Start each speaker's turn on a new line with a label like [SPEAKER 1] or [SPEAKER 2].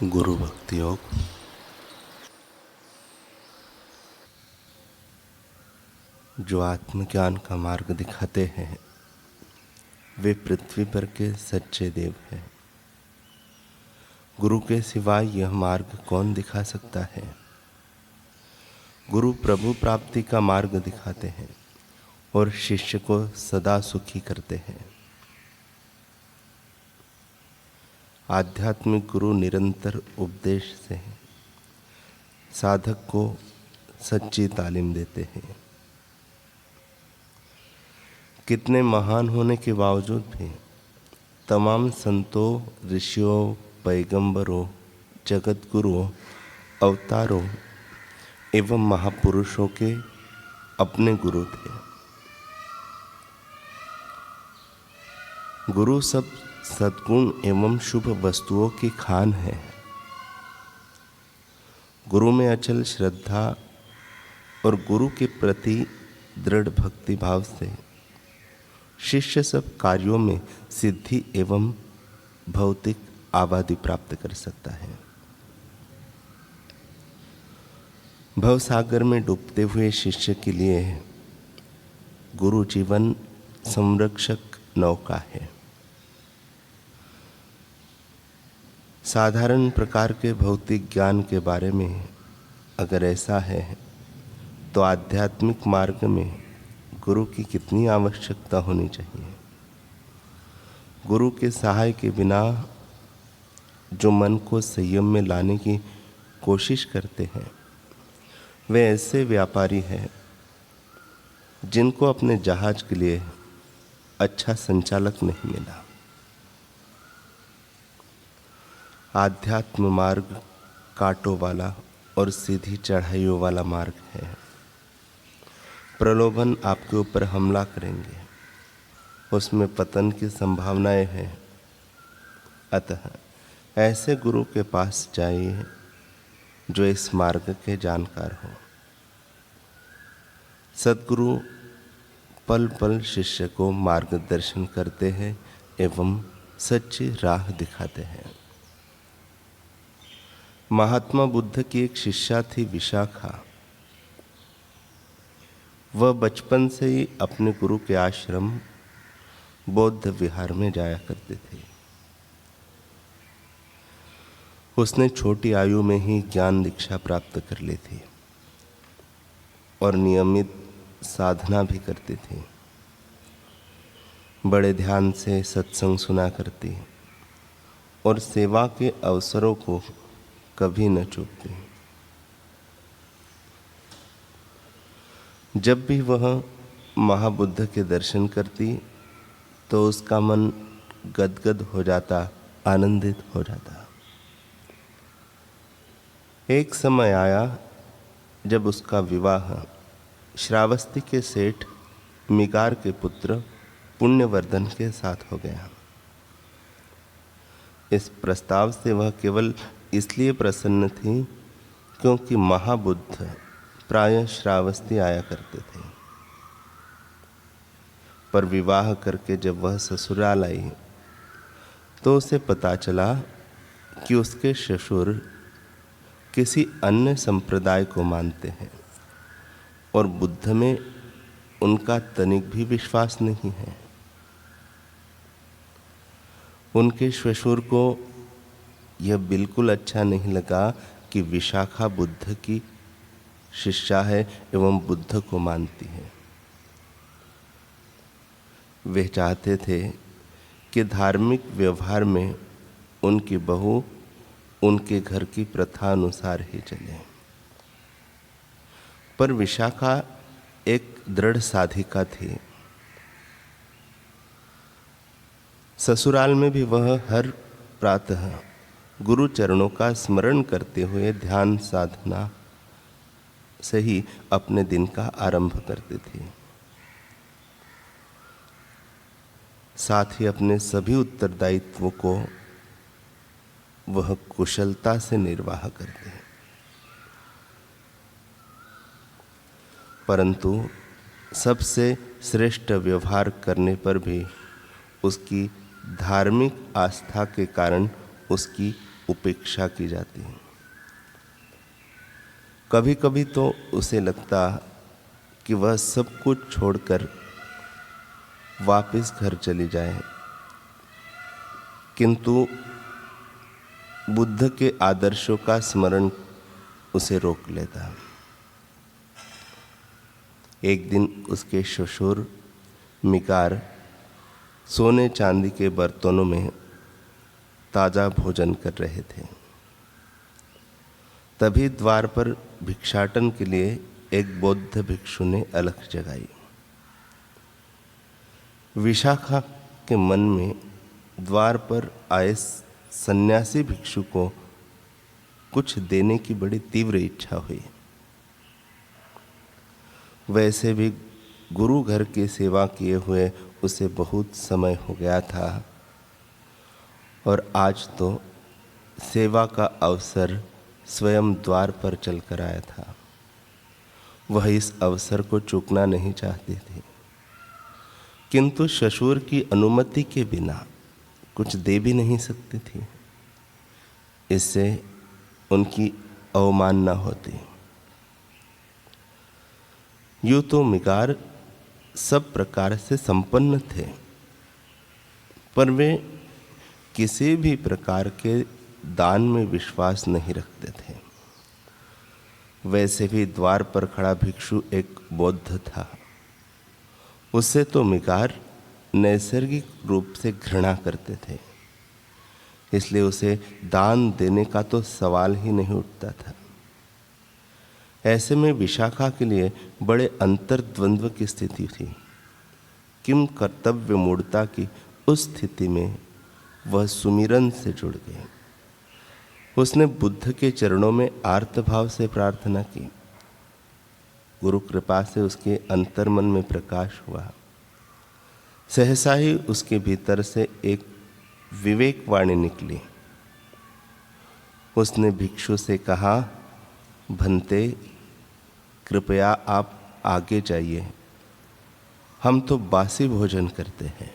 [SPEAKER 1] गुरु भक्ति योग। जो आत्मज्ञान का मार्ग दिखाते हैं वे पृथ्वी पर के सच्चे देव हैं। गुरु के सिवाय यह मार्ग कौन दिखा सकता है। गुरु प्रभु प्राप्ति का मार्ग दिखाते हैं और शिष्य को सदा सुखी करते हैं। आध्यात्मिक गुरु निरंतर उपदेश से साधक को सच्ची तालीम देते हैं। कितने महान होने के बावजूद भी तमाम संतों, ऋषियों, पैगंबरों, जगत गुरुओं, अवतारों एवं महापुरुषों के अपने गुरु थे। गुरु सब सद्गुण एवं शुभ वस्तुओं की खान है। गुरु में अचल श्रद्धा और गुरु के प्रति दृढ़ भक्ति भाव से शिष्य सब कार्यों में सिद्धि एवं भौतिक आबादी प्राप्त कर सकता है। भवसागर में डूबते हुए शिष्य के लिए गुरु जीवन संरक्षक नौका है। साधारण प्रकार के भौतिक ज्ञान के बारे में अगर ऐसा है तो आध्यात्मिक मार्ग में गुरु की कितनी आवश्यकता होनी चाहिए। गुरु के सहाय के बिना जो मन को संयम में लाने की कोशिश करते हैं वे ऐसे व्यापारी हैं जिनको अपने जहाज के लिए अच्छा संचालक नहीं मिला। आध्यात्म मार्ग कांटों वाला और सीधी चढ़ाइयों वाला मार्ग है। प्रलोभन आपके ऊपर हमला करेंगे, उसमें पतन की संभावनाएं हैं। अतः ऐसे गुरु के पास जाइए जो इस मार्ग के जानकार हो। सद्गुरु पल पल शिष्य को मार्गदर्शन करते हैं एवं सच्ची राह दिखाते हैं। महात्मा बुद्ध की एक शिष्या थी विशाखा। वह बचपन से ही अपने गुरु के आश्रम बौद्ध विहार में जाया करती थी। उसने छोटी आयु में ही ज्ञान दीक्षा प्राप्त कर ली थी और नियमित साधना भी करती थी। बड़े ध्यान से सत्संग सुना करती और सेवा के अवसरों को कभी न चूकती। जब भी वह महाबुद्ध के दर्शन करती तो उसका मन गदगद हो जाता, आनंदित हो जाता। एक समय आया जब उसका विवाह श्रावस्ती के सेठ मिगार के पुत्र पुण्यवर्धन के साथ हो गया। इस प्रस्ताव से वह केवल इसलिए प्रसन्न थी क्योंकि महाबुद्ध प्रायः श्रावस्ती आया करते थे। पर विवाह करके जब वह ससुराल आई तो उसे पता चला कि उसके ससुर किसी अन्य संप्रदाय को मानते हैं और बुद्ध में उनका तनिक भी विश्वास नहीं है। उनके ससुर को यह बिल्कुल अच्छा नहीं लगा कि विशाखा बुद्ध की शिष्या है एवं बुद्ध को मानती है। वे चाहते थे कि धार्मिक व्यवहार में उनकी बहू उनके घर की प्रथा अनुसार ही चले। पर विशाखा एक दृढ़ साधिका थी। ससुराल में भी वह हर प्रातः गुरु चरणों का स्मरण करते हुए ध्यान साधना से ही अपने दिन का आरंभ करती थी। साथ ही अपने सभी उत्तरदायित्वों को वह कुशलता से निर्वाह करते हैं। परंतु सबसे श्रेष्ठ व्यवहार करने पर भी उसकी धार्मिक आस्था के कारण उसकी उपेक्षा की जाती है। कभी कभी तो उसे लगता कि वह सब कुछ छोड़कर वापस घर चली जाए, किंतु बुद्ध के आदर्शों का स्मरण उसे रोक लेता। एक दिन उसके ससुर मिकार सोने चांदी के बर्तनों में ताजा भोजन कर रहे थे। तभी द्वार पर भिक्षाटन के लिए एक बौद्ध भिक्षु ने अलख जगाई। विशाखा के मन में द्वार पर आए सन्यासी भिक्षु को कुछ देने की बड़ी तीव्र इच्छा हुई। वैसे भी गुरु घर की सेवा किए हुए उसे बहुत समय हो गया था और आज तो सेवा का अवसर स्वयं द्वार पर चलकर आया था। वह इस अवसर को चूकना नहीं चाहती थी, किंतु ससुर की अनुमति के बिना कुछ दे भी नहीं सकती थी। इससे उनकी अवमानना होती। यूं तो मिकार सब प्रकार से संपन्न थे, पर वे किसी भी प्रकार के दान में विश्वास नहीं रखते थे। वैसे भी द्वार पर खड़ा भिक्षु एक बौद्ध था। उससे तो मिकार नैसर्गिक रूप से घृणा करते थे, इसलिए उसे दान देने का तो सवाल ही नहीं उठता था। ऐसे में विशाखा के लिए बड़े अंतर्द्वंद्व की स्थिति थी। किम कर्तव्य मूढ़ता की उस स्थिति में वह सुमिरन से जुड़ गई। उसने बुद्ध के चरणों में आर्तभाव से प्रार्थना की। गुरु कृपा से उसके अंतर्मन में प्रकाश हुआ। सहसा ही उसके भीतर से एक विवेकवाणी निकली। उसने भिक्षु से कहा, भंते, कृपया आप आगे जाइए, हम तो बासी भोजन करते हैं।